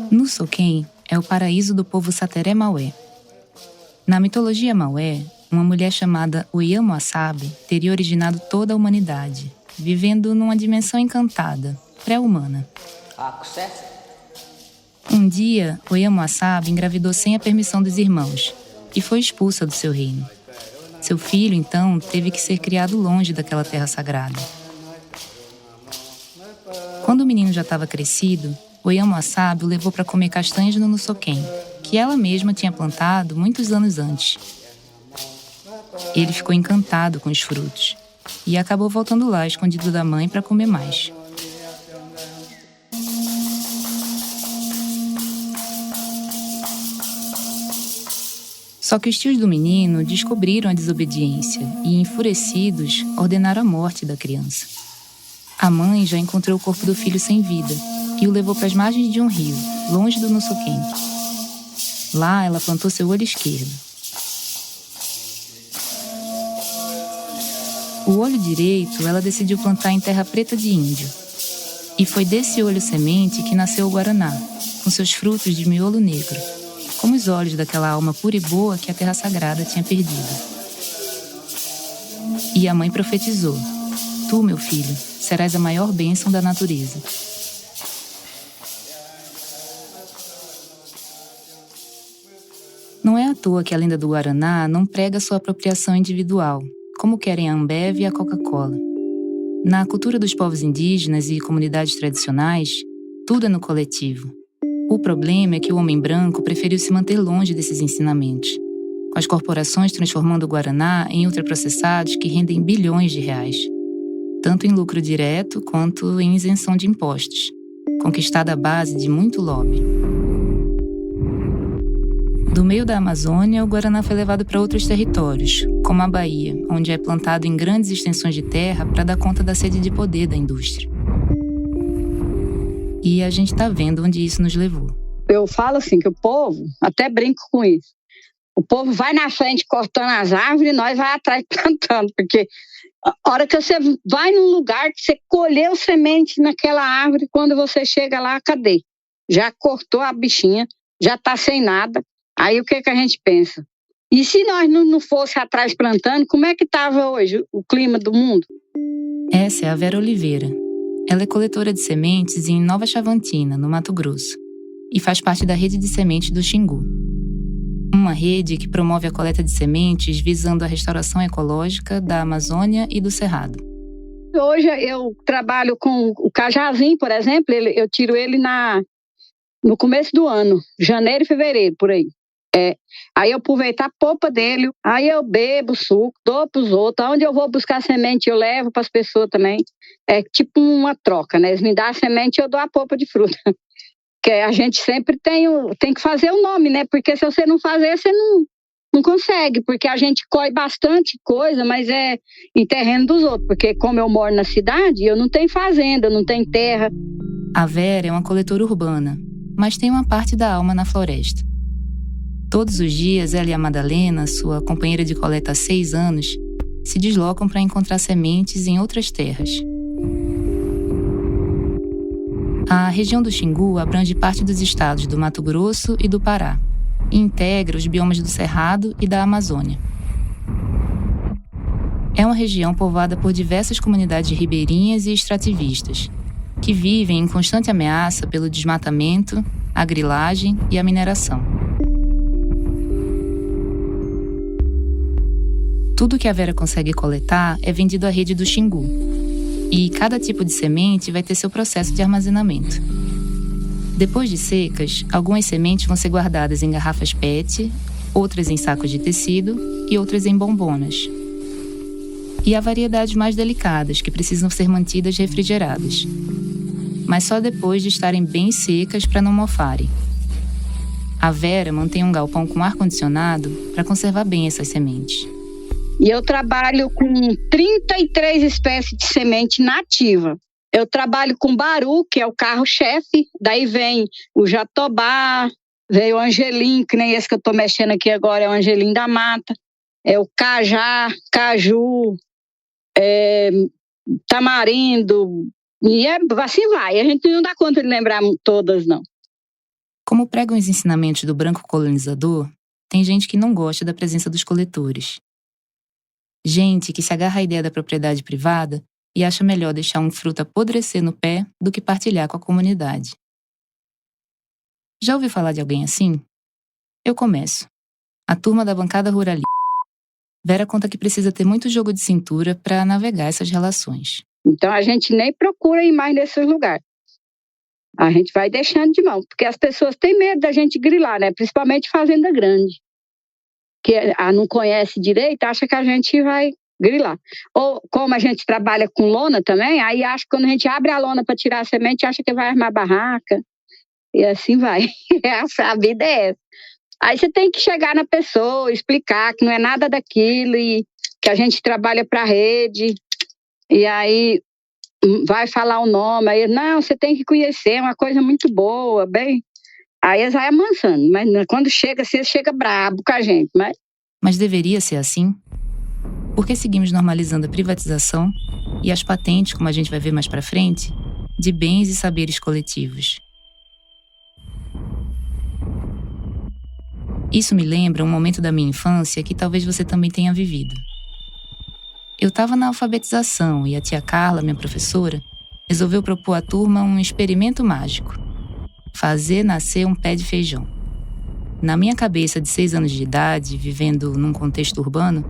Nusoquém é o paraíso do povo Sateré Maué. Na mitologia Maué, uma mulher chamada Oyama-Wasabi teria originado toda a humanidade, vivendo numa dimensão encantada, pré-humana. Um dia, Oyama-Wasabi engravidou sem a permissão dos irmãos e foi expulsa do seu reino. Seu filho, então, teve que ser criado longe daquela terra sagrada. Quando o menino já estava crescido, Oyama-Wasabi o levou para comer castanhas no Nusoquém, que ela mesma tinha plantado muitos anos antes. Ele ficou encantado com os frutos e acabou voltando lá escondido da mãe para comer mais. Só que os tios do menino descobriram a desobediência e, enfurecidos, ordenaram a morte da criança. A mãe já encontrou o corpo do filho sem vida e o levou para as margens de um rio, longe do Nusoquém. Lá, ela plantou seu olho esquerdo. O olho direito ela decidiu plantar em terra preta de índio. E foi desse olho semente que nasceu o Guaraná, com seus frutos de miolo negro, como os olhos daquela alma pura e boa que a terra sagrada tinha perdido. E a mãe profetizou: Tu, meu filho, serás a maior bênção da natureza. Não é à toa que a lenda do Guaraná não prega sua apropriação individual, como querem a Ambev e a Coca-Cola. Na cultura dos povos indígenas e comunidades tradicionais, tudo é no coletivo. O problema é que o homem branco preferiu se manter longe desses ensinamentos, com as corporações transformando o Guaraná em ultraprocessados que rendem bilhões de reais, tanto em lucro direto quanto em isenção de impostos, conquistada à base de muito lobby. Do meio da Amazônia, o Guaraná foi levado para outros territórios, como a Bahia, onde é plantado em grandes extensões de terra para dar conta da sede de poder da indústria. E a gente está vendo onde isso nos levou. Eu falo assim, que o povo, até brinco com isso, o povo vai na frente cortando as árvores e nós vai atrás plantando, porque a hora que você vai num lugar que você colheu semente naquela árvore, quando você chega lá, cadê? Já cortou a bichinha, já está sem nada. Aí o que a gente pensa? E se nós não fosse atrás plantando, como é que estava hoje o clima do mundo? Essa é a Vera Oliveira. Ela é coletora de sementes em Nova Chavantina, no Mato Grosso, e faz parte da rede de sementes do Xingu. Uma rede que promove a coleta de sementes visando a restauração ecológica da Amazônia e do Cerrado. Hoje eu trabalho com o cajazinho, por exemplo, eu tiro ele no começo do ano, janeiro e fevereiro, por aí. Aí eu aproveito a polpa dele, aí eu bebo suco, dou para os outros. Onde eu vou buscar semente, eu levo para as pessoas também. É tipo uma troca, né? Eles me dão a semente e eu dou a polpa de fruta. Que a gente sempre tem que fazer o nome, né? Porque se você não fazer, você não consegue. Porque a gente colhe bastante coisa, mas é em terreno dos outros. Porque como eu moro na cidade, eu não tenho fazenda, eu não tenho terra. A Vera é uma coletora urbana, mas tem uma parte da alma na floresta. Todos os dias, ela e a Madalena, sua companheira de coleta há 6 anos, se deslocam para encontrar sementes em outras terras. A região do Xingu abrange parte dos estados do Mato Grosso e do Pará, e integra os biomas do Cerrado e da Amazônia. É uma região povoada por diversas comunidades ribeirinhas e extrativistas, que vivem em constante ameaça pelo desmatamento, a grilagem e a mineração. Tudo que a Vera consegue coletar é vendido à rede do Xingu. E cada tipo de semente vai ter seu processo de armazenamento. Depois de secas, algumas sementes vão ser guardadas em garrafas PET, outras em sacos de tecido e outras em bombonas. E há variedades mais delicadas que precisam ser mantidas refrigeradas, mas só depois de estarem bem secas para não mofarem. A Vera mantém um galpão com ar-condicionado para conservar bem essas sementes. E eu trabalho com 33 espécies de semente nativa. Eu trabalho com baru, que é o carro-chefe, daí vem o jatobá, veio o angelim, que nem esse que eu estou mexendo aqui agora, é o angelim da mata, é o cajá, caju, tamarindo, e assim vai. A gente não dá conta de lembrar todas, não. Como pregam os ensinamentos do branco colonizador, tem gente que não gosta da presença dos coletores. Gente que se agarra à ideia da propriedade privada e acha melhor deixar um fruto apodrecer no pé do que partilhar com a comunidade. Já ouviu falar de alguém assim? Eu começo. A turma da bancada ruralista. Vera conta que precisa ter muito jogo de cintura para navegar essas relações. Então a gente nem procura ir mais nesses lugares. A gente vai deixando de mão, porque as pessoas têm medo da gente grilar, né? Principalmente fazenda grande. Que não conhece direito, acha que a gente vai grilar. Ou como a gente trabalha com lona também, aí acha que quando a gente abre a lona para tirar a semente, acha que vai armar barraca. E assim vai. A vida é essa. Aí você tem que chegar na pessoa, explicar que não é nada daquilo e que a gente trabalha para a rede. E aí vai falar o nome. Aí, não, você tem que conhecer, é uma coisa muito boa, bem. Aí eles vão amansando, mas quando chega, você chega brabo com a gente. Mas deveria ser assim? Por que seguimos normalizando a privatização e as patentes, como a gente vai ver mais pra frente, de bens e saberes coletivos? Isso me lembra um momento da minha infância que talvez você também tenha vivido. Eu estava na alfabetização e a tia Carla, minha professora, resolveu propor à turma um experimento mágico: fazer nascer um pé de feijão. Na minha cabeça de 6 anos de idade, vivendo num contexto urbano,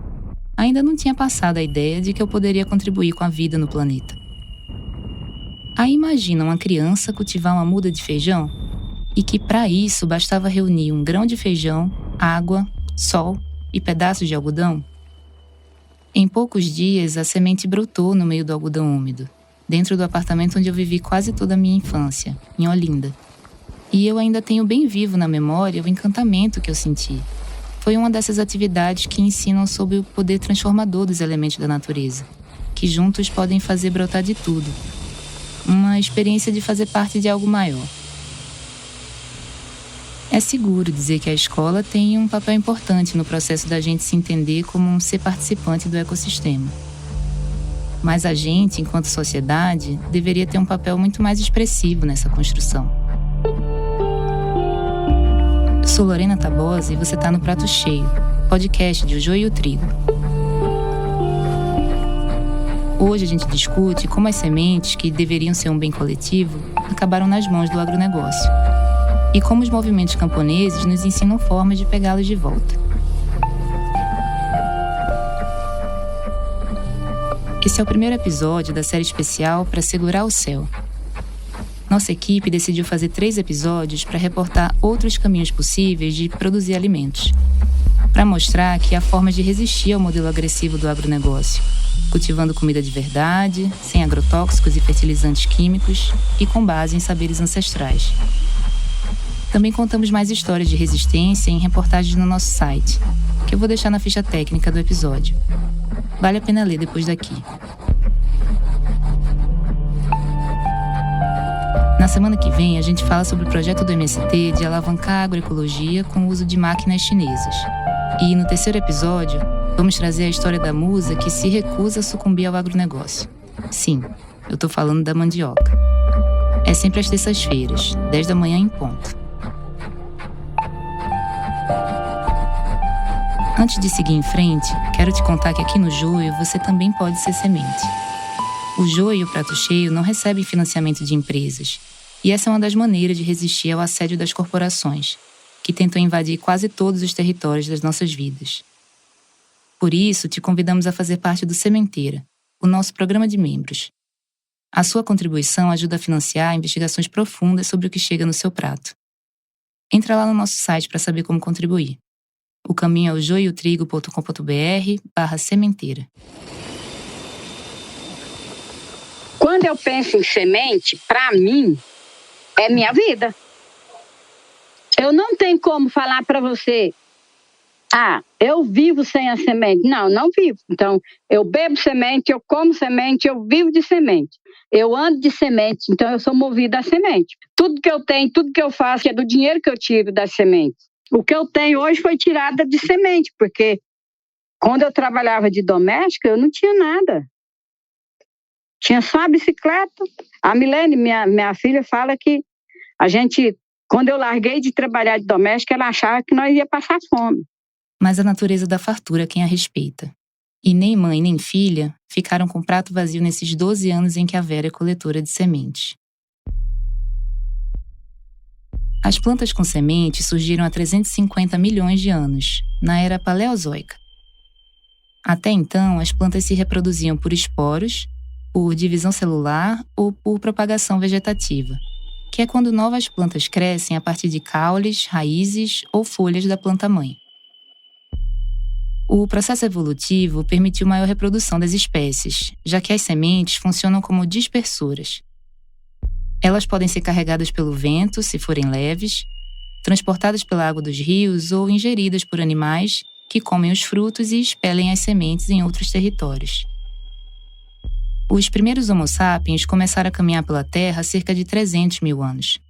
ainda não tinha passado a ideia de que eu poderia contribuir com a vida no planeta. Aí imagina uma criança cultivar uma muda de feijão e que para isso bastava reunir um grão de feijão, água, sol e pedaços de algodão. Em poucos dias, a semente brotou no meio do algodão úmido, dentro do apartamento onde eu vivi quase toda a minha infância, em Olinda. E eu ainda tenho bem vivo na memória o encantamento que eu senti. Foi uma dessas atividades que ensinam sobre o poder transformador dos elementos da natureza, que juntos podem fazer brotar de tudo. Uma experiência de fazer parte de algo maior. É seguro dizer que a escola tem um papel importante no processo da gente se entender como um ser participante do ecossistema. Mas a gente, enquanto sociedade, deveria ter um papel muito mais expressivo nessa construção. Eu sou Lorena Tabosa e você está no Prato Cheio, podcast de O Joio e o Trigo. Hoje a gente discute como as sementes, que deveriam ser um bem coletivo, acabaram nas mãos do agronegócio. E como os movimentos camponeses nos ensinam formas de pegá-los de volta. Esse é o primeiro episódio da série especial para Segurar o Céu. Nossa equipe decidiu fazer 3 episódios para reportar outros caminhos possíveis de produzir alimentos, para mostrar que há formas de resistir ao modelo agressivo do agronegócio, cultivando comida de verdade, sem agrotóxicos e fertilizantes químicos e com base em saberes ancestrais. Também contamos mais histórias de resistência em reportagens no nosso site, que eu vou deixar na ficha técnica do episódio. Vale a pena ler depois daqui. Na semana que vem, a gente fala sobre o projeto do MST de alavancar a agroecologia com o uso de máquinas chinesas. E no terceiro episódio, vamos trazer a história da musa que se recusa a sucumbir ao agronegócio. Sim, eu tô falando da mandioca. É sempre às terças-feiras, 10 da manhã em ponto. Antes de seguir em frente, quero te contar que aqui no Joio você também pode ser semente. O Joio e o Prato Cheio não recebem financiamento de empresas, e essa é uma das maneiras de resistir ao assédio das corporações, que tentam invadir quase todos os territórios das nossas vidas. Por isso, te convidamos a fazer parte do Sementeira, o nosso programa de membros. A sua contribuição ajuda a financiar investigações profundas sobre o que chega no seu prato. Entra lá no nosso site para saber como contribuir. O caminho é o joiotrigo.com.br/sementeira. Quando eu penso em semente, para mim, é minha vida. Eu não tenho como falar para você Eu vivo sem a semente. Não vivo. Então, eu bebo semente, eu como semente, eu vivo de semente. Eu ando de semente, então eu sou movida a semente. Tudo que eu tenho, tudo que eu faço é do dinheiro que eu tiro das sementes. O que eu tenho hoje foi tirada de semente, porque quando eu trabalhava de doméstica, eu não tinha nada. Tinha só a bicicleta. A Milene, minha filha, fala que quando eu larguei de trabalhar de doméstica, ela achava que nós ia passar fome. Mas a natureza da fartura é quem a respeita. E nem mãe nem filha ficaram com o prato vazio nesses 12 anos em que a Vera é coletora de sementes. As plantas com semente surgiram há 350 milhões de anos, na era paleozoica. Até então, as plantas se reproduziam por esporos, por divisão celular ou por propagação vegetativa, que é quando novas plantas crescem a partir de caules, raízes ou folhas da planta-mãe. O processo evolutivo permitiu maior reprodução das espécies, já que as sementes funcionam como dispersoras. Elas podem ser carregadas pelo vento, se forem leves, transportadas pela água dos rios ou ingeridas por animais que comem os frutos e expelem as sementes em outros territórios. Os primeiros Homo sapiens começaram a caminhar pela Terra há cerca de 300 mil anos.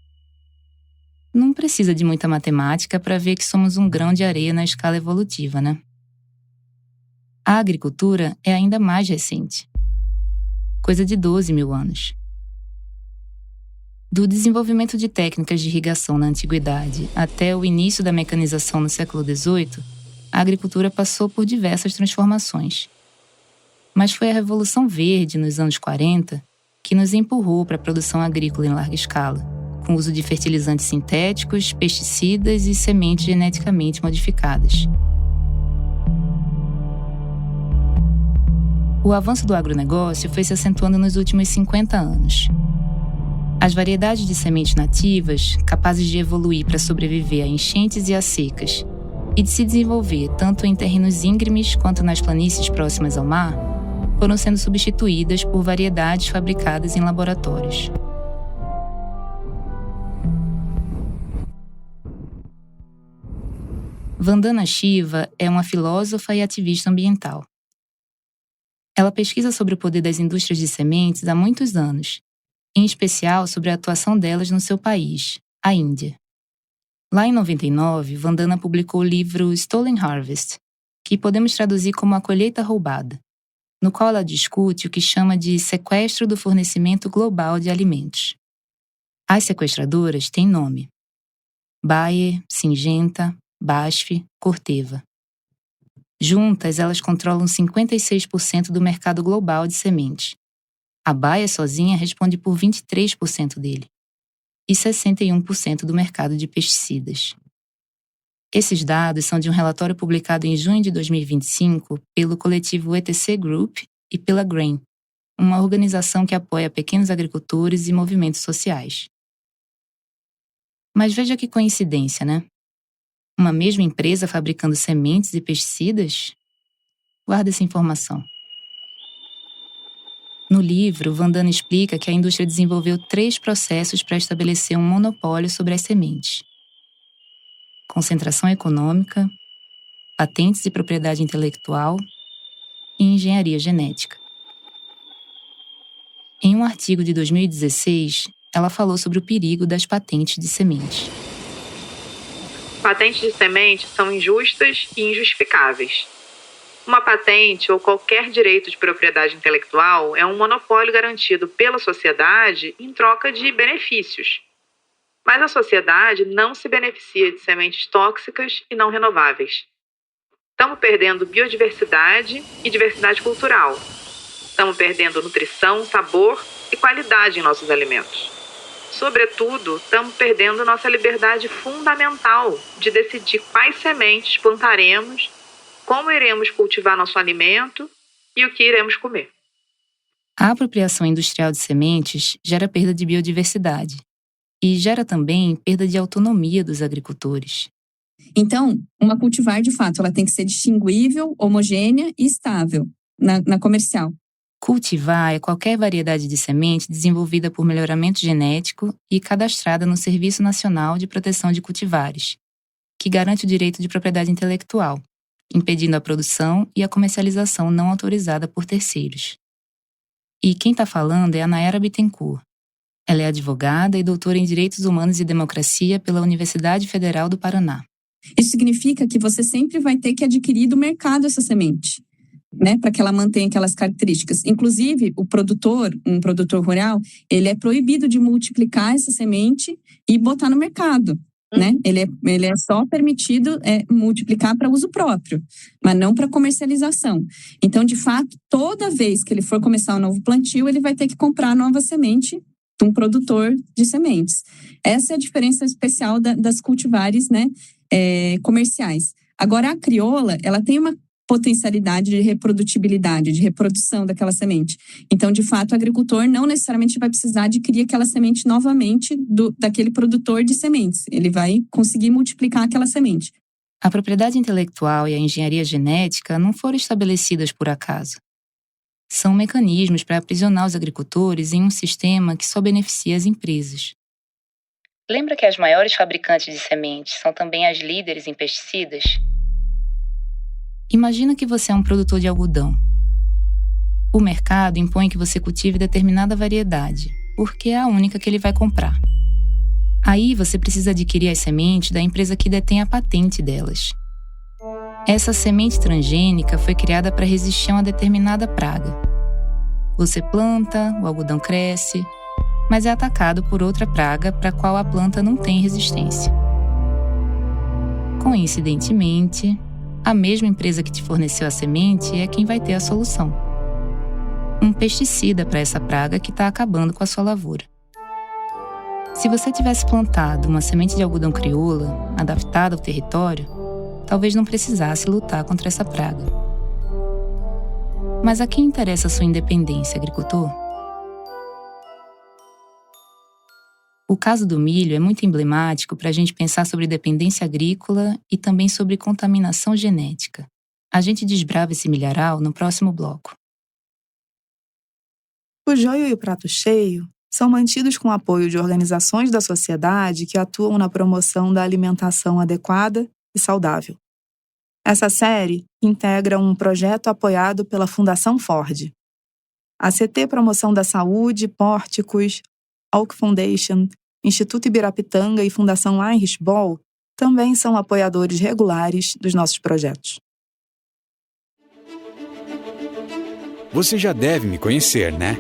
Não precisa de muita matemática para ver que somos um grão de areia na escala evolutiva, né? A agricultura é ainda mais recente, coisa de 12 mil anos. Do desenvolvimento de técnicas de irrigação na antiguidade até o início da mecanização no século XVIII, a agricultura passou por diversas transformações. Mas foi a Revolução Verde, nos anos 40, que nos empurrou para a produção agrícola em larga escala, com o uso de fertilizantes sintéticos, pesticidas e sementes geneticamente modificadas. O avanço do agronegócio foi se acentuando nos últimos 50 anos. As variedades de sementes nativas, capazes de evoluir para sobreviver a enchentes e a secas, e de se desenvolver tanto em terrenos íngremes quanto nas planícies próximas ao mar, foram sendo substituídas por variedades fabricadas em laboratórios. Vandana Shiva é uma filósofa e ativista ambiental. Ela pesquisa sobre o poder das indústrias de sementes há muitos anos, em especial sobre a atuação delas no seu país, a Índia. Lá em 99, Vandana publicou o livro Stolen Harvest, que podemos traduzir como A Colheita Roubada, no qual ela discute o que chama de sequestro do fornecimento global de alimentos. As sequestradoras têm nome: Bayer, Syngenta, BASF, Corteva. Juntas, elas controlam 56% do mercado global de sementes. A Bayer sozinha responde por 23% dele e 61% do mercado de pesticidas. Esses dados são de um relatório publicado em junho de 2025 pelo coletivo ETC Group e pela Grain, uma organização que apoia pequenos agricultores e movimentos sociais. Mas veja que coincidência, né? Uma mesma empresa fabricando sementes e pesticidas? Guarda essa informação. No livro, Vandana explica que a indústria desenvolveu 3 processos para estabelecer um monopólio sobre as sementes: concentração econômica, patentes de propriedade intelectual e engenharia genética. Em um artigo de 2016, ela falou sobre o perigo das patentes de sementes. Patentes de semente são injustas e injustificáveis. Uma patente ou qualquer direito de propriedade intelectual é um monopólio garantido pela sociedade em troca de benefícios. Mas a sociedade não se beneficia de sementes tóxicas e não renováveis. Estamos perdendo biodiversidade e diversidade cultural. Estamos perdendo nutrição, sabor e qualidade em nossos alimentos. Sobretudo, estamos perdendo nossa liberdade fundamental de decidir quais sementes plantaremos, como iremos cultivar nosso alimento e o que iremos comer. A apropriação industrial de sementes gera perda de biodiversidade e gera também perda de autonomia dos agricultores. Então, uma cultivar, de fato, ela tem que ser distinguível, homogênea e estável na comercial. Cultivar é qualquer variedade de semente desenvolvida por melhoramento genético e cadastrada no Serviço Nacional de Proteção de Cultivares, que garante o direito de propriedade intelectual, impedindo a produção e a comercialização não autorizada por terceiros. E quem está falando é a Nayara Bittencourt. Ela é advogada e doutora em Direitos Humanos e Democracia pela Universidade Federal do Paraná. Isso significa que você sempre vai ter que adquirir do mercado essa semente, né, para que ela mantenha aquelas características. Inclusive, um produtor rural, ele é proibido de multiplicar essa semente e botar no mercado, né? Ele é só permitido multiplicar para uso próprio, mas não para comercialização. Então, de fato, toda vez que ele for começar um novo plantio, ele vai ter que comprar nova semente de um produtor de sementes. Essa é a diferença especial das cultivares, né, comerciais. Agora, a crioula, ela tem uma potencialidade de reprodutibilidade, de reprodução daquela semente. Então, de fato, o agricultor não necessariamente vai precisar adquirir aquela semente novamente daquele produtor de sementes. Ele vai conseguir multiplicar aquela semente. A propriedade intelectual e a engenharia genética não foram estabelecidas por acaso. São mecanismos para aprisionar os agricultores em um sistema que só beneficia as empresas. Lembra que as maiores fabricantes de sementes são também as líderes em pesticidas? Imagina que você é um produtor de algodão. O mercado impõe que você cultive determinada variedade, porque é a única que ele vai comprar. Aí você precisa adquirir as sementes da empresa que detém a patente delas. Essa semente transgênica foi criada para resistir a uma determinada praga. Você planta, o algodão cresce, mas é atacado por outra praga para a qual a planta não tem resistência. Coincidentemente, a mesma empresa que te forneceu a semente é quem vai ter a solução. Um pesticida para essa praga que está acabando com a sua lavoura. Se você tivesse plantado uma semente de algodão crioula, adaptada ao território, talvez não precisasse lutar contra essa praga. Mas a quem interessa a sua independência, agricultor? O caso do milho é muito emblemático para a gente pensar sobre dependência agrícola e também sobre contaminação genética. A gente desbrava esse milharal no próximo bloco. O joio e o prato cheio são mantidos com o apoio de organizações da sociedade que atuam na promoção da alimentação adequada e saudável. Essa série integra um projeto apoiado pela Fundação Ford. A CT Promoção da Saúde, Pórticos, Alck Foundation, Instituto Ibirapitanga e Fundação Heinrich Böll também são apoiadores regulares dos nossos projetos. Você já deve me conhecer, né?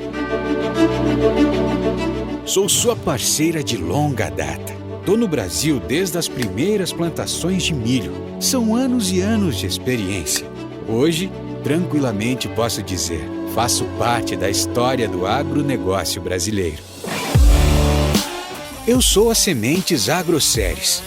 Sou sua parceira de longa data. Tô no Brasil desde as primeiras plantações de milho. São anos e anos de experiência. Hoje, tranquilamente posso dizer, faço parte da história do agronegócio brasileiro. Eu sou a Sementes Agroceres,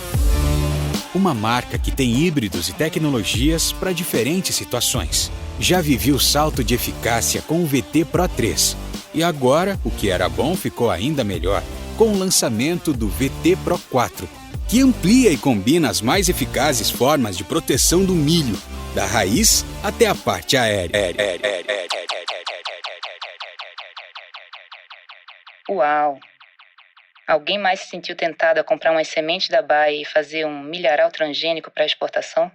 uma marca que tem híbridos e tecnologias para diferentes situações. Já vivi o salto de eficácia com o VT Pro 3 e agora o que era bom ficou ainda melhor com o lançamento do VT Pro 4, que amplia e combina as mais eficazes formas de proteção do milho, da raiz até a parte aérea. Uau! Alguém mais se sentiu tentado a comprar umas sementes da Bayer e fazer um milharal transgênico para exportação?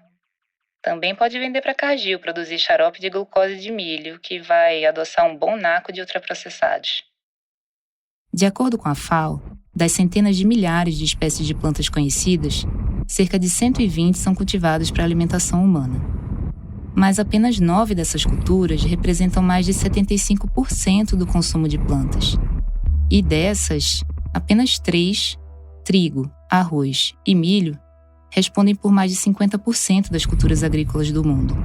Também pode vender para Cargill produzir xarope de glucose de milho, que vai adoçar um bom naco de ultraprocessados. De acordo com a FAO, das centenas de milhares de espécies de plantas conhecidas, cerca de 120 são cultivadas para alimentação humana. Mas apenas 9 dessas culturas representam mais de 75% do consumo de plantas. E dessas, apenas 3, trigo, arroz e milho, respondem por mais de 50% das culturas agrícolas do mundo.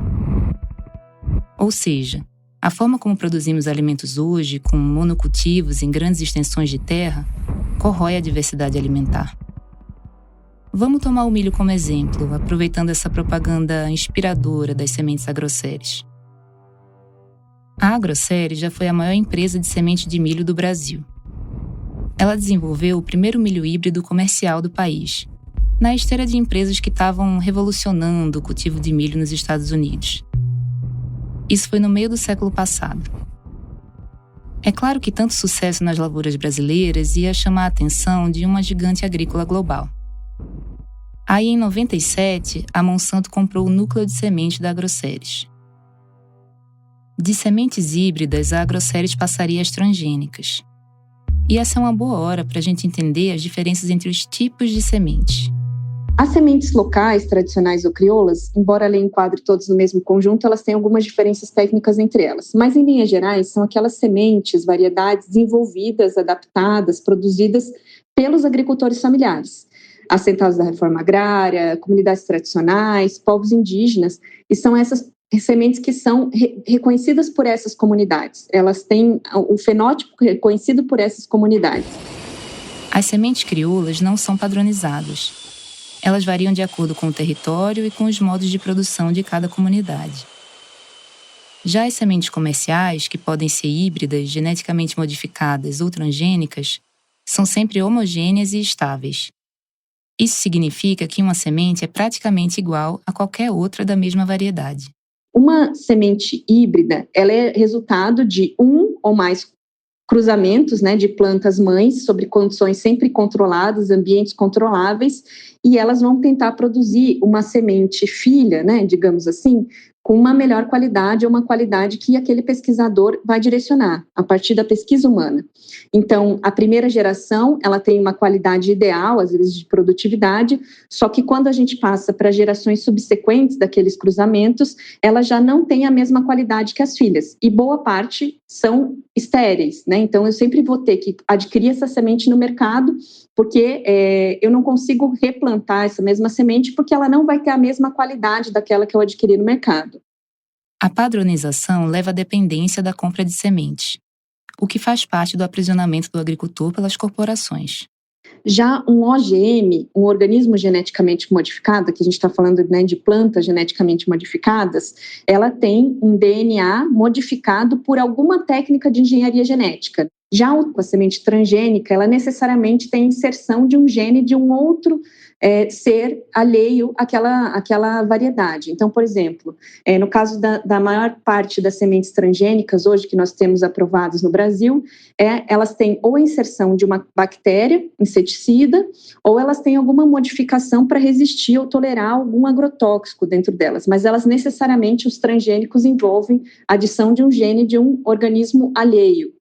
Ou seja, a forma como produzimos alimentos hoje, com monocultivos em grandes extensões de terra, corrói a diversidade alimentar. Vamos tomar o milho como exemplo, aproveitando essa propaganda inspiradora das sementes Agroceres. A Agroceres já foi a maior empresa de semente de milho do Brasil. Ela desenvolveu o primeiro milho híbrido comercial do país, na esteira de empresas que estavam revolucionando o cultivo de milho nos Estados Unidos. Isso foi no meio do século passado. É claro que tanto sucesso nas lavouras brasileiras ia chamar a atenção de uma gigante agrícola global. Aí, em 97, a Monsanto comprou o núcleo de semente da Agroceres. De sementes híbridas, a Agroceres passaria às transgênicas. E essa é uma boa hora para a gente entender as diferenças entre os tipos de sementes. As sementes locais, tradicionais ou crioulas, embora a lei enquadre todos no mesmo conjunto, elas têm algumas diferenças técnicas entre elas. Mas, em linhas gerais, são aquelas sementes, variedades desenvolvidas, adaptadas, produzidas pelos agricultores familiares, assentados da reforma agrária, comunidades tradicionais, povos indígenas, e são essas sementes que são reconhecidas por essas comunidades. Elas têm o fenótipo reconhecido por essas comunidades. As sementes crioulas não são padronizadas. Elas variam de acordo com o território e com os modos de produção de cada comunidade. Já as sementes comerciais, que podem ser híbridas, geneticamente modificadas ou transgênicas, são sempre homogêneas e estáveis. Isso significa que uma semente é praticamente igual a qualquer outra da mesma variedade. Uma semente híbrida, ela é resultado de um ou mais cruzamentos, de plantas mães sobre condições sempre controladas, ambientes controláveis, e elas vão tentar produzir uma semente filha, digamos assim, com uma melhor qualidade ou uma qualidade que aquele pesquisador vai direcionar a partir da pesquisa humana. Então, a primeira geração, ela tem uma qualidade ideal, às vezes de produtividade, só que quando a gente passa para gerações subsequentes daqueles cruzamentos, ela já não tem a mesma qualidade que as filhas, e boa parte são estéreis, Então, eu sempre vou ter que adquirir essa semente no mercado, porque eu não consigo replantar essa mesma semente, porque ela não vai ter a mesma qualidade daquela que eu adquiri no mercado. A padronização leva à dependência da compra de sementes, o que faz parte do aprisionamento do agricultor pelas corporações. Já um OGM, um organismo geneticamente modificado, que a gente está falando de plantas geneticamente modificadas, ela tem um DNA modificado por alguma técnica de engenharia genética. Já a semente transgênica, ela necessariamente tem inserção de um gene de um outro ser alheio àquela variedade. Então, por exemplo, no caso da maior parte das sementes transgênicas hoje que nós temos aprovadas no Brasil, elas têm ou a inserção de uma bactéria inseticida, ou elas têm alguma modificação para resistir ou tolerar algum agrotóxico dentro delas, mas elas necessariamente, os transgênicos, envolvem a adição de um gene de um organismo alheio.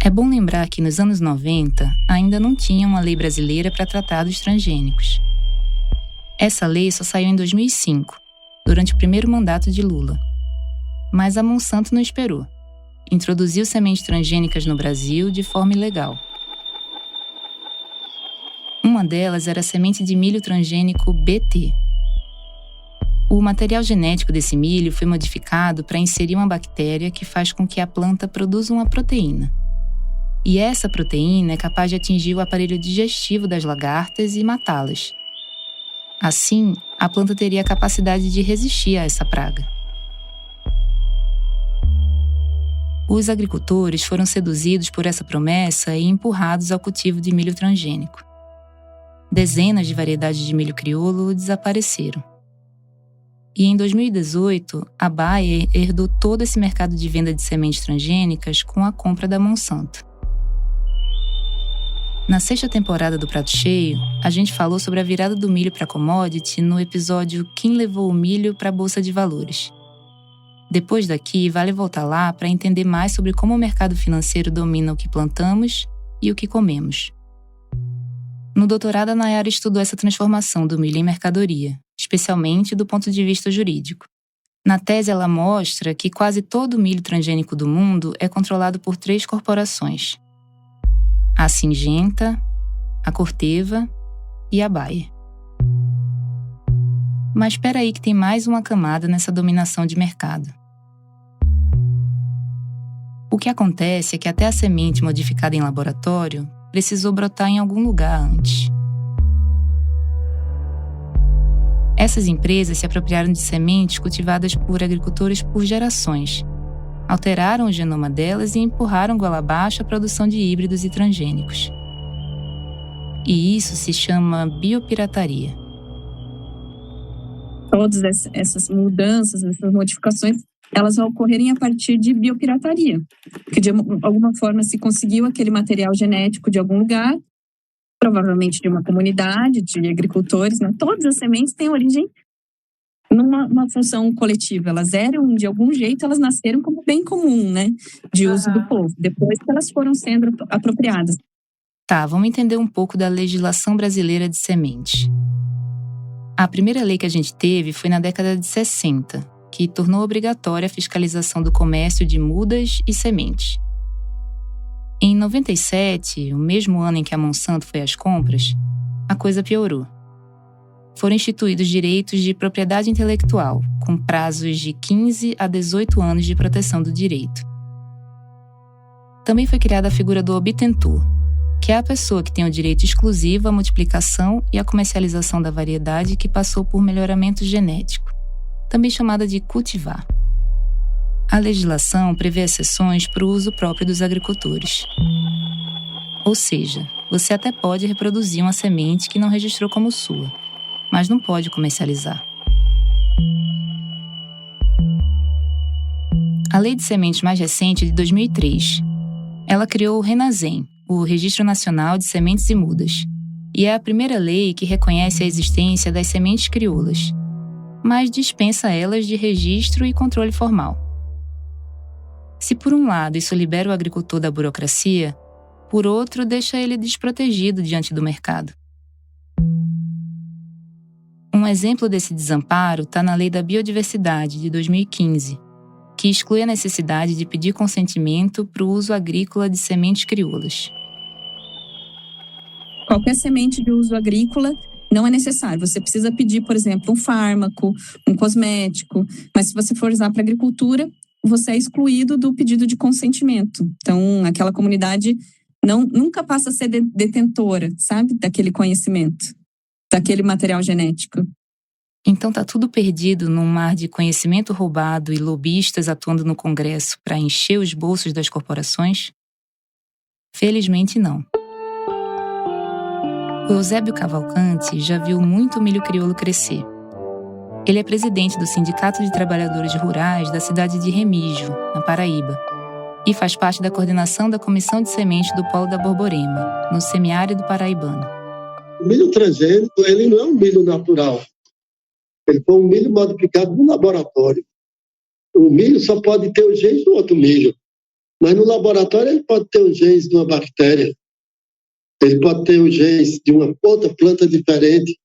É bom lembrar que nos anos 90 ainda não tinha uma lei brasileira para tratar dos transgênicos. Essa lei só saiu em 2005, durante o primeiro mandato de Lula. Mas a Monsanto não esperou. Introduziu sementes transgênicas no Brasil de forma ilegal. Uma delas era a semente de milho transgênico BT. O material genético desse milho foi modificado para inserir uma bactéria que faz com que a planta produza uma proteína. E essa proteína é capaz de atingir o aparelho digestivo das lagartas e matá-las. Assim, a planta teria a capacidade de resistir a essa praga. Os agricultores foram seduzidos por essa promessa e empurrados ao cultivo de milho transgênico. Dezenas de variedades de milho crioulo desapareceram. E em 2018, a Bayer herdou todo esse mercado de venda de sementes transgênicas com a compra da Monsanto. Na 6ª temporada do Prato Cheio, a gente falou sobre a virada do milho para commodity no episódio Quem Levou o Milho para a Bolsa de Valores. Depois daqui, vale voltar lá para entender mais sobre como o mercado financeiro domina o que plantamos e o que comemos. No doutorado, a Nayara estudou essa transformação do milho em mercadoria, especialmente do ponto de vista jurídico. Na tese, ela mostra que quase todo o milho transgênico do mundo é controlado por 3 corporações: a Syngenta, a Corteva e a Bayer. Mas espera aí que tem mais uma camada nessa dominação de mercado. O que acontece é que até a semente modificada em laboratório precisou brotar em algum lugar antes. Essas empresas se apropriaram de sementes cultivadas por agricultores por gerações, alteraram o genoma delas e empurraram goela abaixo a produção de híbridos e transgênicos. E isso se chama biopirataria. Todas essas mudanças, essas modificações, elas vão ocorrerem a partir de biopirataria. Porque de alguma forma se conseguiu aquele material genético de algum lugar provavelmente de uma comunidade de agricultores, né? Todas as sementes têm origem numa função coletiva. Elas eram, de algum jeito, elas nasceram como bem comum, né? De uso do povo. Depois que elas foram sendo apropriadas. Tá, vamos entender um pouco da legislação brasileira de semente. A primeira lei que a gente teve foi na década de 60, que tornou obrigatória a fiscalização do comércio de mudas e sementes. Em 97, o mesmo ano em que a Monsanto foi às compras, a coisa piorou. Foram instituídos direitos de propriedade intelectual, com prazos de 15 a 18 anos de proteção do direito. Também foi criada a figura do obtentor, que é a pessoa que tem o direito exclusivo à multiplicação e à comercialização da variedade que passou por melhoramento genético, também chamada de cultivar. A legislação prevê exceções para o uso próprio dos agricultores. Ou seja, você até pode reproduzir uma semente que não registrou como sua, mas não pode comercializar. A Lei de Sementes mais recente é de 2003. Ela criou o RENASEM, o Registro Nacional de Sementes e Mudas, e é a primeira lei que reconhece a existência das sementes crioulas, mas dispensa elas de registro e controle formal. Se por um lado isso libera o agricultor da burocracia, por outro deixa ele desprotegido diante do mercado. Um exemplo desse desamparo está na Lei da Biodiversidade, de 2015, que exclui a necessidade de pedir consentimento para o uso agrícola de sementes crioulas. Qualquer semente de uso agrícola não é necessário. Você precisa pedir, por exemplo, um fármaco, um cosmético, mas se você for usar para agricultura, você é excluído do pedido de consentimento. Então, aquela comunidade nunca passa a ser detentora, sabe, daquele conhecimento, daquele material genético. Então tá tudo perdido num mar de conhecimento roubado e lobistas atuando no Congresso para encher os bolsos das corporações? Felizmente não. O Eusébio Cavalcante já viu muito milho crioulo crescer. Ele é presidente do Sindicato de Trabalhadores Rurais da cidade de Remígio, na Paraíba, e faz parte da coordenação da Comissão de Semente do Polo da Borborema, no semiárido paraibano. O milho transgênico, ele não é um milho natural. Ele foi um milho modificado no laboratório. O milho só pode ter os genes do outro milho, mas no laboratório ele pode ter os genes de uma bactéria, ele pode ter os genes de uma outra planta diferente,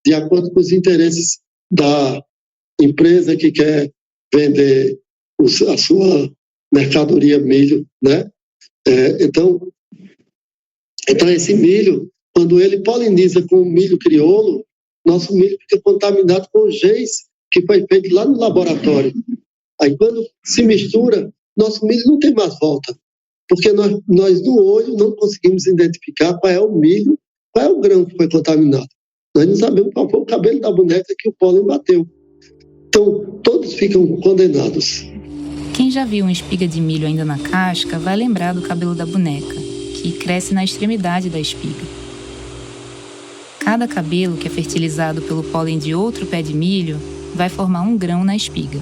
de acordo com os interesses da empresa que quer vender a sua mercadoria milho, né? Então esse milho, quando ele poliniza com o milho crioulo, nosso milho fica contaminado com os genes que foi feito lá no laboratório. Aí quando se mistura, nosso milho não tem mais volta, porque nós no olho não conseguimos identificar qual é o milho, qual é o grão que foi contaminado. Nós não sabemos qual foi o cabelo da boneca que o pólen bateu. Então, todos ficam condenados. Quem já viu uma espiga de milho ainda na casca vai lembrar do cabelo da boneca, que cresce na extremidade da espiga. Cada cabelo que é fertilizado pelo pólen de outro pé de milho vai formar um grão na espiga.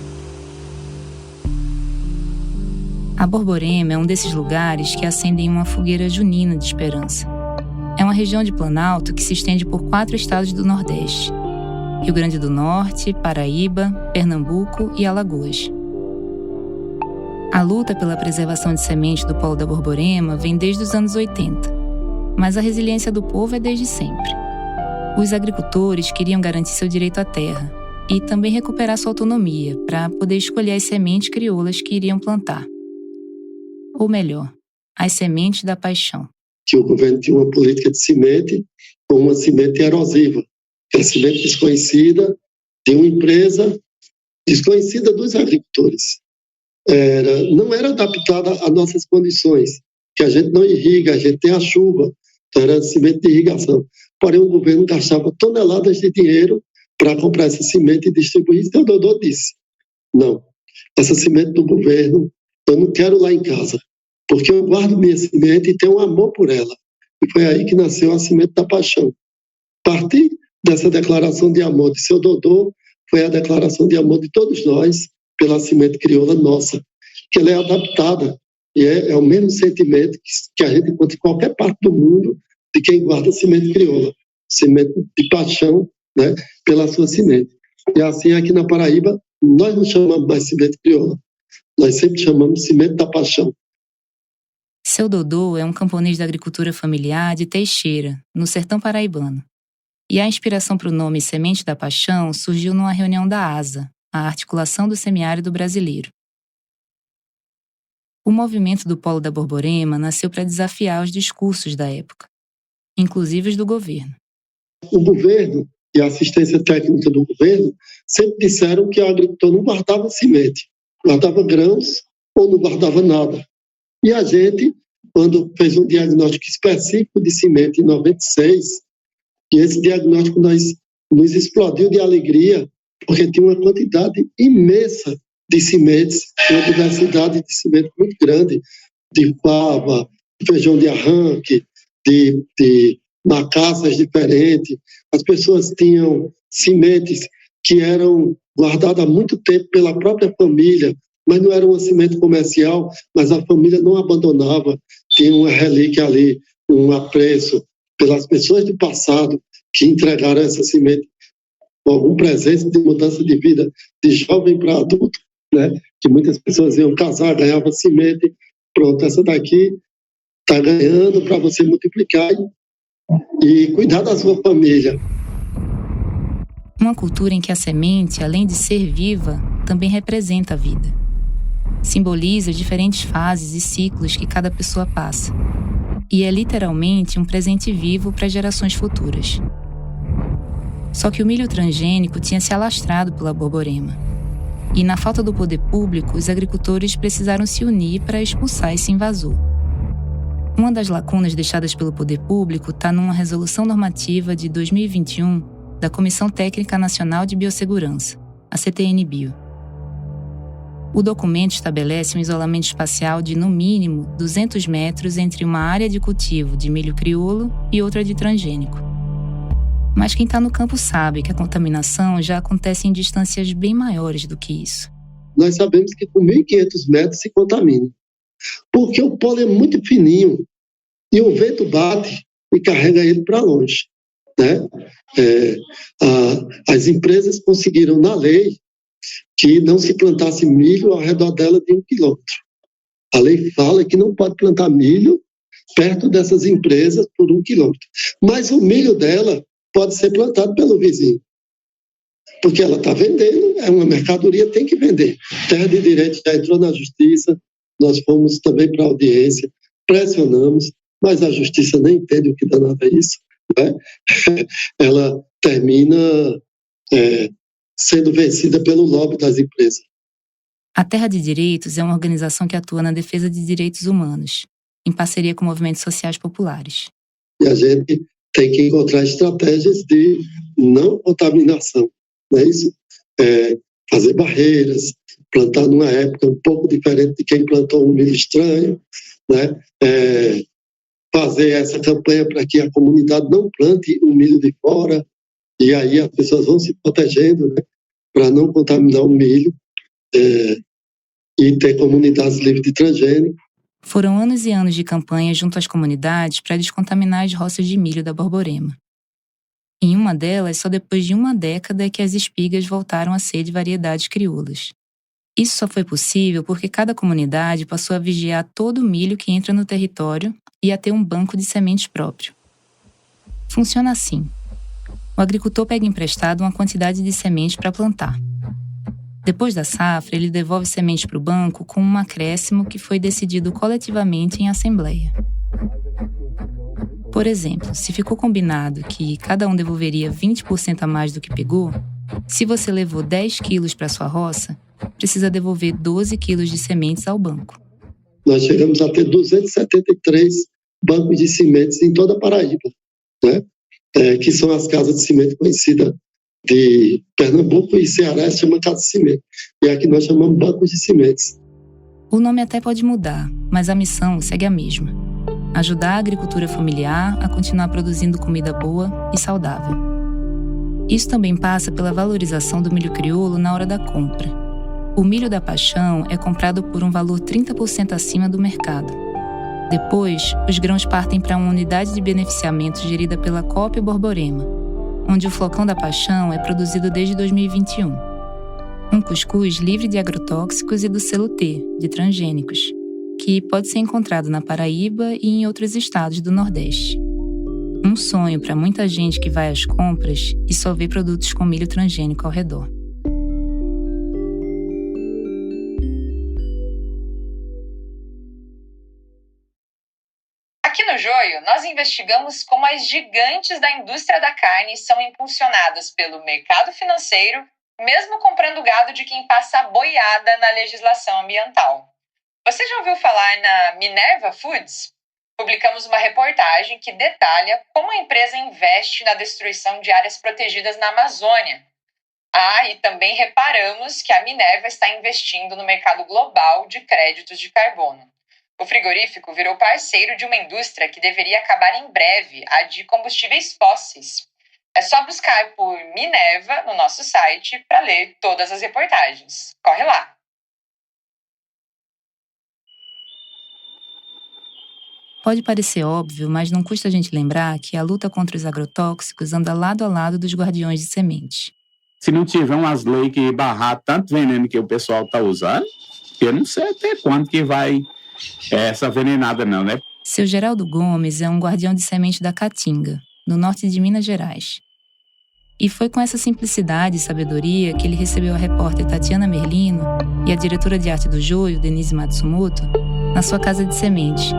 A Borborema é um desses lugares que acendem uma fogueira junina de esperança. É uma região de Planalto que se estende por 4 estados do Nordeste: Rio Grande do Norte, Paraíba, Pernambuco e Alagoas. A luta pela preservação de sementes do polo da Borborema vem desde os anos 80, mas a resiliência do povo é desde sempre. Os agricultores queriam garantir seu direito à terra e também recuperar sua autonomia para poder escolher as sementes crioulas que iriam plantar. Ou melhor, as sementes da paixão. Que o governo tinha uma política de semente com uma semente erosiva, que é a semente desconhecida de uma empresa desconhecida dos agricultores. Não era adaptada às nossas condições, que a gente não irriga, a gente tem a chuva, então era semente de irrigação. Porém, o governo gastava toneladas de dinheiro para comprar essa semente e distribuir. Então, o Dodô disse, não, essa semente do governo eu não quero lá em casa, porque eu guardo minha semente e tenho um amor por ela. E foi aí que nasceu a semente da paixão. A partir dessa declaração de amor de seu Dodô, foi a declaração de amor de todos nós pela semente crioula nossa, que ela é adaptada e é o mesmo sentimento que a gente encontra em qualquer parte do mundo de quem guarda semente crioula, semente de paixão, né, pela sua semente. E assim, aqui na Paraíba, nós não chamamos mais semente crioula, nós sempre chamamos semente da paixão. Seu Dodô é um camponês da agricultura familiar de Teixeira, no sertão paraibano. E a inspiração para o nome Semente da Paixão surgiu numa reunião da ASA, a Articulação do Semiárido Brasileiro. O movimento do Polo da Borborema nasceu para desafiar os discursos da época, inclusive os do governo. O governo e a assistência técnica do governo sempre disseram que o agricultor não guardava semente, guardava grãos ou não guardava nada. E a gente, quando fez um diagnóstico específico de semente em 96, e esse diagnóstico nos explodiu de alegria, porque tinha uma quantidade imensa de sementes, uma diversidade de sementes muito grande, de fava, de feijão de arranque, de macaças diferentes. As pessoas tinham sementes que eram guardadas há muito tempo pela própria família, mas não era uma semente comercial, mas a família não abandonava, tinha uma relíquia ali, um apreço pelas pessoas do passado que entregaram essa semente com algum presente de mudança de vida de jovem para adulto, né? Que muitas pessoas iam casar, ganhavam semente, pronto, essa daqui está ganhando para você multiplicar e cuidar da sua família. Uma cultura em que a semente, além de ser viva, também representa a vida. Simboliza diferentes fases e ciclos que cada pessoa passa. E é literalmente um presente vivo para gerações futuras. Só que o milho transgênico tinha se alastrado pela Borborema. E na falta do poder público, os agricultores precisaram se unir para expulsar esse invasor. Uma das lacunas deixadas pelo poder público está numa resolução normativa de 2021 da Comissão Técnica Nacional de Biossegurança, a CTN-Bio. O documento estabelece um isolamento espacial de, no mínimo, 200 metros entre uma área de cultivo de milho crioulo e outra de transgênico. Mas quem está no campo sabe que a contaminação já acontece em distâncias bem maiores do que isso. Nós sabemos que com 1.500 metros se contamina, porque o polo é muito fininho e o vento bate e carrega ele para longe, né? As empresas conseguiram, na lei, que não se plantasse milho ao redor dela de 1 quilômetro. A lei fala que não pode plantar milho perto dessas empresas por 1 quilômetro. Mas o milho dela pode ser plantado pelo vizinho. Porque ela está vendendo, é uma mercadoria, tem que vender. Terra de Direito já entrou na justiça, nós fomos também para a audiência, pressionamos, mas a justiça nem entende o que danado é isso, né? Ela termina sendo vencida pelo lobby das empresas. A Terra de Direitos é uma organização que atua na defesa de direitos humanos, em parceria com movimentos sociais populares. E a gente tem que encontrar estratégias de não contaminação, não é isso? Fazer barreiras, plantar numa época um pouco diferente de quem plantou um milho estranho, né? Fazer essa campanha para que a comunidade não plante o milho de fora, e aí as pessoas vão se protegendo, né, para não contaminar o milho e ter comunidades livres de transgênico. Foram anos e anos de campanha junto às comunidades para descontaminar as roças de milho da Borborema. Em uma delas, só depois de uma década é que as espigas voltaram a ser de variedades crioulas. Isso só foi possível porque cada comunidade passou a vigiar todo o milho que entra no território e a ter um banco de sementes próprio. Funciona assim. O agricultor pega emprestado uma quantidade de sementes para plantar. Depois da safra, ele devolve sementes para o banco com um acréscimo que foi decidido coletivamente em assembleia. Por exemplo, se ficou combinado que cada um devolveria 20% a mais do que pegou, se você levou 10 quilos para sua roça, precisa devolver 12 quilos de sementes ao banco. Nós chegamos a ter 273 bancos de sementes em toda a Paraíba, né? Que são as casas de semente conhecidas de Pernambuco e Ceará, se chama Casa de Semente. E aqui nós chamamos bancos de sementes. O nome até pode mudar, mas a missão segue a mesma. Ajudar a agricultura familiar a continuar produzindo comida boa e saudável. Isso também passa pela valorização do milho crioulo na hora da compra. O milho da paixão é comprado por um valor 30% acima do mercado. Depois, os grãos partem para uma unidade de beneficiamento gerida pela Coop Borborema, onde o flocão da paixão é produzido desde 2021. Um cuscuz livre de agrotóxicos e do selo T, de transgênicos, que pode ser encontrado na Paraíba e em outros estados do Nordeste. Um sonho para muita gente que vai às compras e só vê produtos com milho transgênico ao redor. Aqui no Joio, nós investigamos como as gigantes da indústria da carne são impulsionadas pelo mercado financeiro, mesmo comprando gado de quem passa boiada na legislação ambiental. Você já ouviu falar na Minerva Foods? Publicamos uma reportagem que detalha como a empresa investe na destruição de áreas protegidas na Amazônia. E também reparamos que a Minerva está investindo no mercado global de créditos de carbono. O frigorífico virou parceiro de uma indústria que deveria acabar em breve, a de combustíveis fósseis. É só buscar por Minerva no nosso site para ler todas as reportagens. Corre lá! Pode parecer óbvio, mas não custa a gente lembrar que a luta contra os agrotóxicos anda lado a lado dos guardiões de semente. Se não tiver umas leis que barrar tanto veneno que o pessoal está usando, eu não sei até quando que vai essa venenada não, né? Seu Geraldo Gomes é um guardião de semente da Caatinga, no norte de Minas Gerais. E foi com essa simplicidade e sabedoria que ele recebeu a repórter Tatiana Merlino e a diretora de arte do Joio, Denise Matsumoto, na sua casa de semente,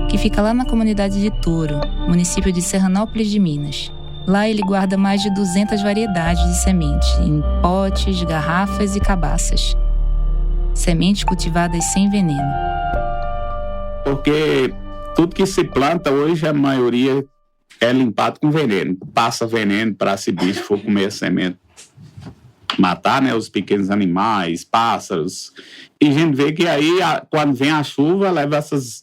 que fica lá na comunidade de Touro, município de Serranópolis de Minas. Lá ele guarda mais de 200 variedades de semente, em potes, garrafas e cabaças. Sementes cultivadas sem veneno. Porque tudo que se planta hoje, a maioria é limpado com veneno. Passa veneno para se bicho for comer a semente. Matar, né, os pequenos animais, pássaros. E a gente vê que aí, quando vem a chuva, leva essas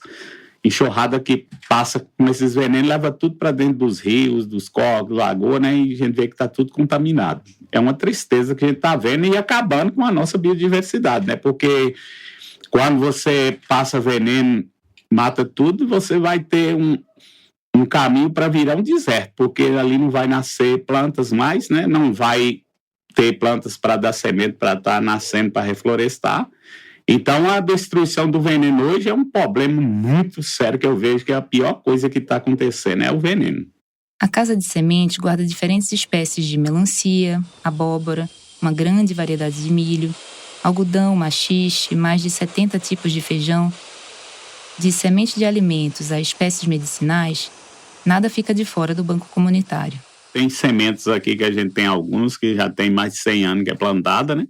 enxurradas que passa com esses venenos, leva tudo para dentro dos rios, dos córregos, lagoa, né, e a gente vê que está tudo contaminado. É uma tristeza que a gente está vendo e acabando com a nossa biodiversidade, né, porque quando você passa veneno, mata tudo, você vai ter um caminho para virar um deserto, porque ali não vai nascer plantas mais, né, não vai ter plantas para dar semente, para estar nascendo, para reflorestar. Então, a destruição do veneno hoje é um problema muito sério que eu vejo que é a pior coisa que está acontecendo, é o veneno. A casa de semente guarda diferentes espécies de melancia, abóbora, uma grande variedade de milho, algodão, maxixe, mais de 70 tipos de feijão. De semente de alimentos a espécies medicinais, nada fica de fora do banco comunitário. Tem sementes aqui que a gente tem alguns que já tem mais de 100 anos que é plantada, né?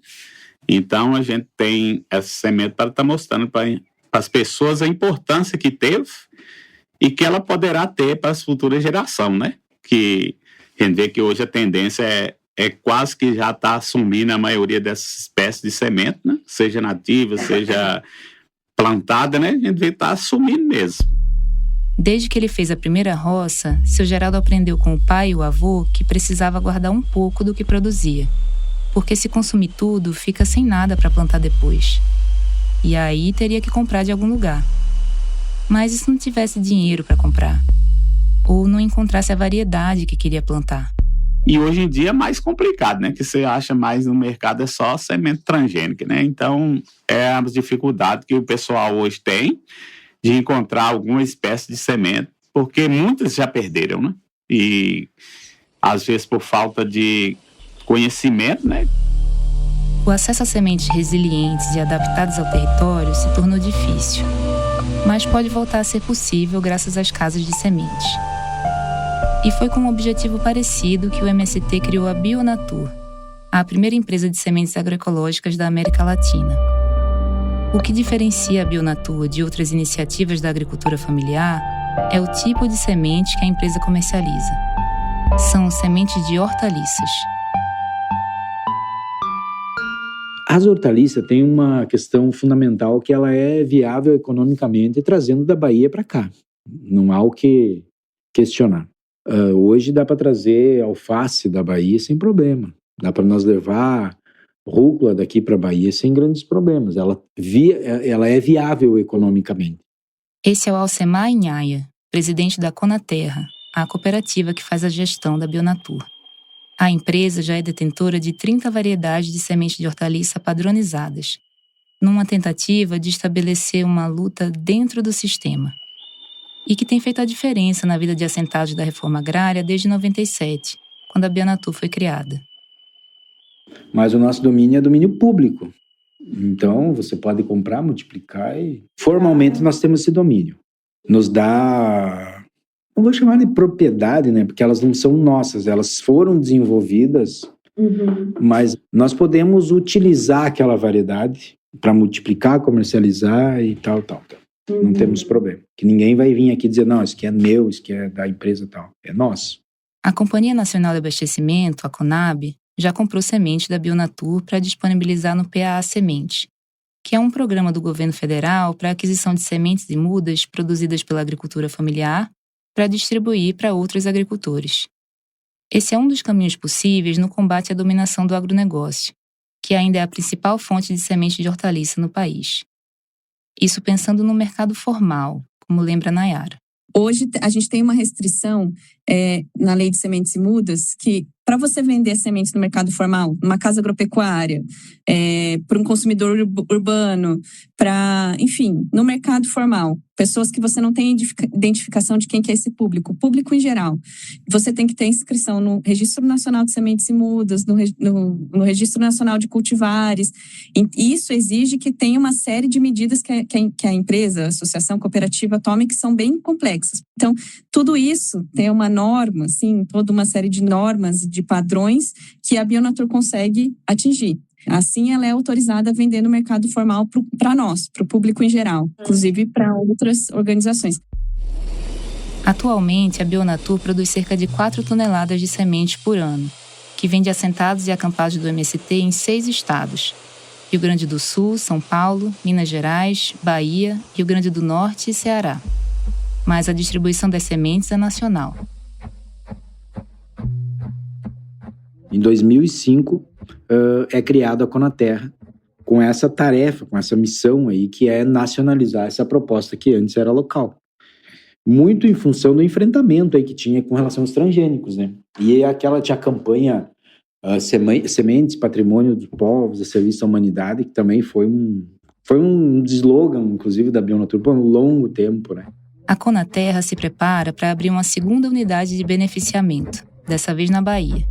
Então, a gente tem essa semente para estar mostrando para as pessoas a importância que teve e que ela poderá ter para as futuras gerações, né? Que a gente vê que hoje a tendência é quase que já está assumindo a maioria dessas espécies de semente, né? Seja nativa, seja plantada, né? A gente vê que está assumindo mesmo. Desde que ele fez a primeira roça, seu Geraldo aprendeu com o pai e o avô que precisava guardar um pouco do que produzia. Porque se consumir tudo, fica sem nada para plantar depois. E aí teria que comprar de algum lugar. Mas e se não tivesse dinheiro para comprar? Ou não encontrasse a variedade que queria plantar? E hoje em dia é mais complicado, né? Que você acha mais no mercado é só semente transgênica, né? Então, é a dificuldade que o pessoal hoje tem de encontrar alguma espécie de semente, porque muitas já perderam, né? E, às vezes, por falta de conhecimento, né? O acesso a sementes resilientes e adaptadas ao território se tornou difícil, mas pode voltar a ser possível graças às casas de sementes. E foi com um objetivo parecido que o MST criou a Bionatur, a primeira empresa de sementes agroecológicas da América Latina. O que diferencia a Bionatur de outras iniciativas da agricultura familiar é o tipo de semente que a empresa comercializa. São sementes de hortaliças. As hortaliças têm uma questão fundamental que ela é viável economicamente trazendo da Bahia para cá. Não há o que questionar. Hoje dá para trazer alface da Bahia sem problema. Dá para nós levar rúcula daqui para a Bahia sem grandes problemas. Ela é viável economicamente. Esse é o Alcemar Inhaia, presidente da Conaterra, a cooperativa que faz a gestão da Bionatur. A empresa já é detentora de 30 variedades de sementes de hortaliça padronizadas, numa tentativa de estabelecer uma luta dentro do sistema, e que tem feito a diferença na vida de assentados da reforma agrária desde 97, quando a Bionatur foi criada. Mas o nosso domínio é domínio público. Então, você pode comprar, multiplicar e... Formalmente, nós temos esse domínio. Nos dá... Não vou chamar de propriedade, né? Porque elas não são nossas. Elas foram desenvolvidas, mas nós podemos utilizar aquela variedade para multiplicar, comercializar e tal. Não temos problema. Que ninguém vai vir aqui dizer, não, isso aqui é meu, isso aqui é da empresa tal. É nosso. A Companhia Nacional de Abastecimento, a CONAB, já comprou semente da Bionatur para disponibilizar no PAA Semente, que é um programa do governo federal para aquisição de sementes e mudas produzidas pela agricultura familiar para distribuir para outros agricultores. Esse é um dos caminhos possíveis no combate à dominação do agronegócio, que ainda é a principal fonte de semente de hortaliça no país. Isso pensando no mercado formal, como lembra Nayara. Hoje, a gente tem uma restrição na lei de sementes e mudas que, para você vender sementes no mercado formal, numa casa agropecuária, para um consumidor urbano, enfim, no mercado formal, pessoas que você não tem identificação de quem que é esse público, o público em geral, você tem que ter inscrição no Registro Nacional de Sementes e Mudas, no Registro Nacional de Cultivares. E isso exige que tenha uma série de medidas que a empresa, a associação, cooperativa tome, que são bem complexas. Então, tudo isso tem uma norma, assim, toda uma série de normas e de padrões que a Bionatur consegue atingir. Assim, ela é autorizada a vender no mercado formal para nós, para o público em geral, inclusive para outras organizações. Atualmente, a Bionatur produz cerca de 4 toneladas de semente por ano, que vende assentados e acampados do MST em 6 estados: Rio Grande do Sul, São Paulo, Minas Gerais, Bahia, Rio Grande do Norte e Ceará. Mas a distribuição das sementes é nacional. Em 2005, é criada a Conaterra, com essa tarefa, com essa missão aí, que é nacionalizar essa proposta que antes era local. Muito em função do enfrentamento aí que tinha com relação aos transgênicos, né? E tinha a campanha Sementes, Patrimônio dos Povos, a Serviço da Humanidade, que também foi um slogan, inclusive, da Bionatur por um longo tempo, né? A Conaterra se prepara para abrir uma segunda unidade de beneficiamento, dessa vez na Bahia.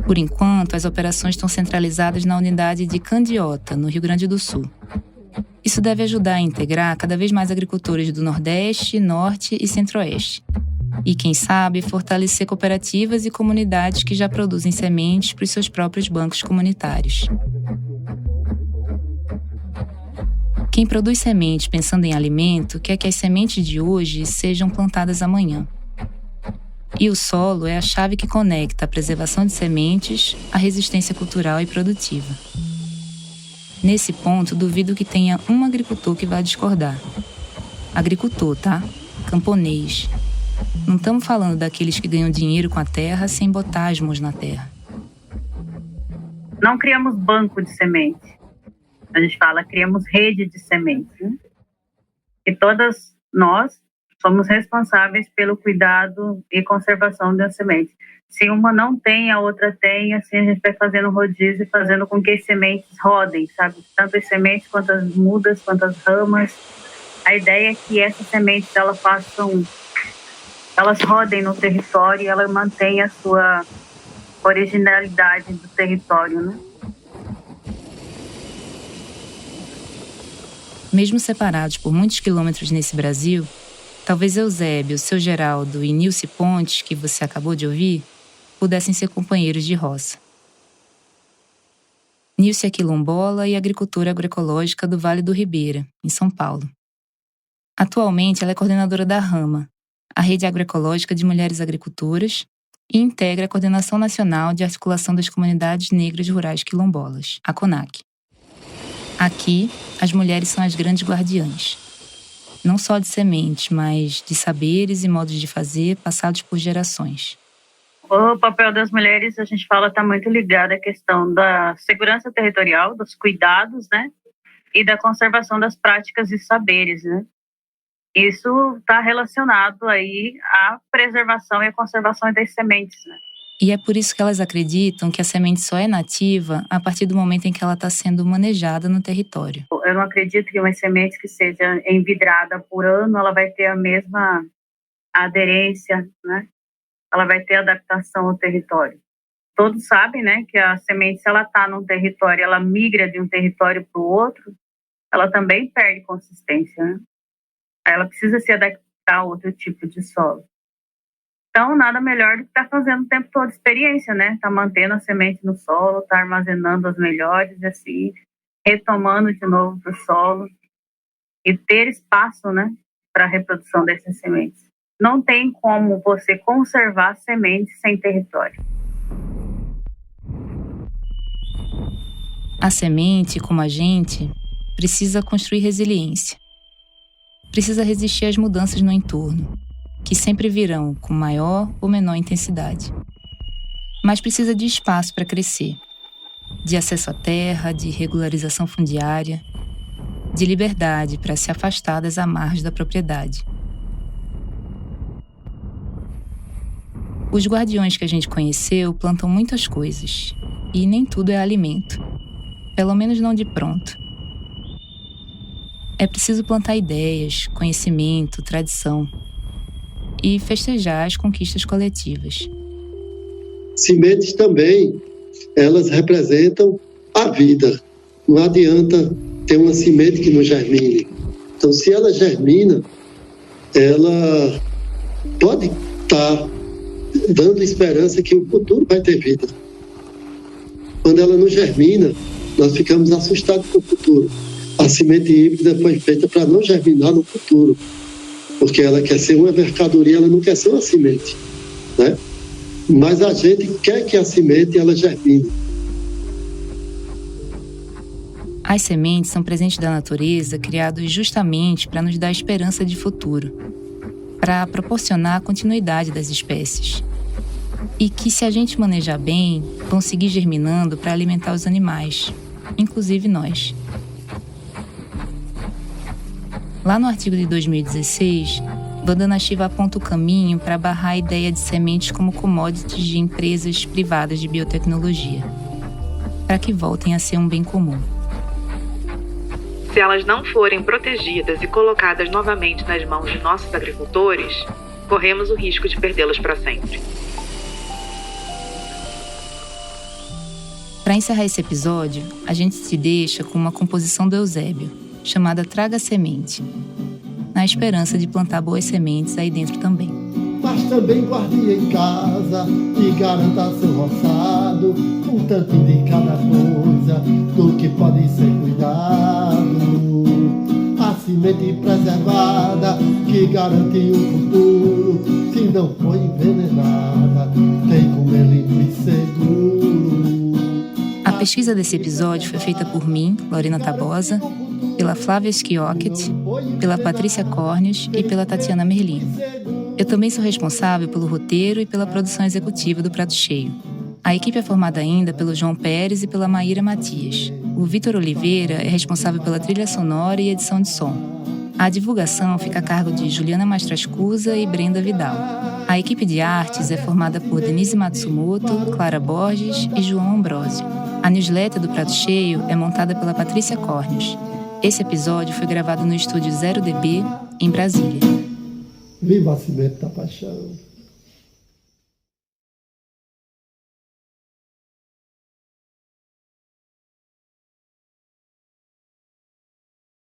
Por enquanto, as operações estão centralizadas na unidade de Candiota, no Rio Grande do Sul. Isso deve ajudar a integrar cada vez mais agricultores do Nordeste, Norte e Centro-Oeste. E, quem sabe, fortalecer cooperativas e comunidades que já produzem sementes para os seus próprios bancos comunitários. Quem produz sementes pensando em alimento quer que as sementes de hoje sejam plantadas amanhã. E o solo é a chave que conecta a preservação de sementes à resistência cultural e produtiva. Nesse ponto, duvido que tenha um agricultor que vá discordar. Agricultor, tá? Camponês. Não estamos falando daqueles que ganham dinheiro com a terra sem botar as mãos na terra. Não criamos banco de semente. A gente fala, criamos rede de sementes. Né? E todas nós somos responsáveis pelo cuidado e conservação das sementes. Se uma não tem, a outra tem, assim a gente vai fazendo rodízio e fazendo com que as sementes rodem, sabe? Tanto as sementes, quanto as mudas, quanto as ramas. A ideia é que essas sementes, elas rodem no território e ela mantenha a sua originalidade do território, né? Mesmo separados por muitos quilômetros nesse Brasil, talvez Eusébio, seu Geraldo e Nilce Pontes, que você acabou de ouvir, pudessem ser companheiros de roça. Nilce é quilombola e agricultora agroecológica do Vale do Ribeira, em São Paulo. Atualmente, ela é coordenadora da RAMA, a Rede Agroecológica de Mulheres Agricultoras, e integra a Coordenação Nacional de Articulação das Comunidades Negras Rurais Quilombolas, a CONAQ. Aqui, as mulheres são as grandes guardiãs. Não só de sementes, mas de saberes e modos de fazer passados por gerações. O papel das mulheres, a gente fala, está muito ligado à questão da segurança territorial, dos cuidados, né? E da conservação das práticas e saberes, né? Isso está relacionado aí à preservação e à conservação das sementes, né? E é por isso que elas acreditam que a semente só é nativa a partir do momento em que ela está sendo manejada no território. Eu não acredito que uma semente que seja envidrada por ano, ela vai ter a mesma aderência, né? Ela vai ter adaptação ao território. Todos sabem, né, que a semente, se ela está num território, ela migra de um território para o outro, ela também perde consistência, né? Ela precisa se adaptar a outro tipo de solo. Então, nada melhor do que estar fazendo o tempo todo experiência, né? Tá mantendo a semente no solo, tá armazenando as melhores, assim, retomando de novo para o solo e ter espaço, né, para a reprodução dessas sementes. Não tem como você conservar sementes sem território. A semente, como a gente, precisa construir resiliência. Precisa resistir às mudanças no entorno, que sempre virão com maior ou menor intensidade. Mas precisa de espaço para crescer, de acesso à terra, de regularização fundiária, de liberdade para se afastar das amarras da propriedade. Os guardiões que a gente conheceu plantam muitas coisas, e nem tudo é alimento, pelo menos não de pronto. É preciso plantar ideias, conhecimento, tradição e festejar as conquistas coletivas. Sementes também, elas representam a vida. Não adianta ter uma semente que não germine. Então, se ela germina, ela pode estar dando esperança que o futuro vai ter vida. Quando ela não germina, nós ficamos assustados com o futuro. A semente híbrida foi feita para não germinar no futuro, porque ela quer ser uma mercadoria, ela não quer ser uma semente, né? Mas a gente quer que a semente ela germine. As sementes são presentes da natureza criados justamente para nos dar esperança de futuro, para proporcionar a continuidade das espécies. E que, se a gente manejar bem, vão seguir germinando para alimentar os animais, inclusive nós. Lá no artigo de 2016, Vandana Shiva aponta o caminho para barrar a ideia de sementes como commodities de empresas privadas de biotecnologia, para que voltem a ser um bem comum. Se elas não forem protegidas e colocadas novamente nas mãos de nossos agricultores, corremos o risco de perdê-las para sempre. Para encerrar esse episódio, a gente se deixa com uma composição do Eusébio, chamada Traga Semente, na esperança de plantar boas sementes aí dentro também. Mas também guarde em casa e garanta seu roçado, um tanto de cada coisa do que pode ser cuidado. A semente preservada que garante o futuro, se não for envenenada, tem comer limpo e seguro. A pesquisa desse episódio foi feita por mim, Lorena Tabosa, pela Flávia Schiocket, pela Patrícia Cornios e pela Tatiana Merlino. Eu também sou responsável pelo roteiro e pela produção executiva do Prato Cheio. A equipe é formada ainda pelo João Pérez e pela Maíra Matias. O Vitor Oliveira é responsável pela trilha sonora e edição de som. A divulgação fica a cargo de Juliana Mastrascusa e Brenda Vidal. A equipe de artes é formada por Denise Matsumoto, Clara Borges e João Ambrosio. A newsletter do Prato Cheio é montada pela Patrícia Cornios. Esse episódio foi gravado no estúdio 0DB, em Brasília. Viva a semente da paixão!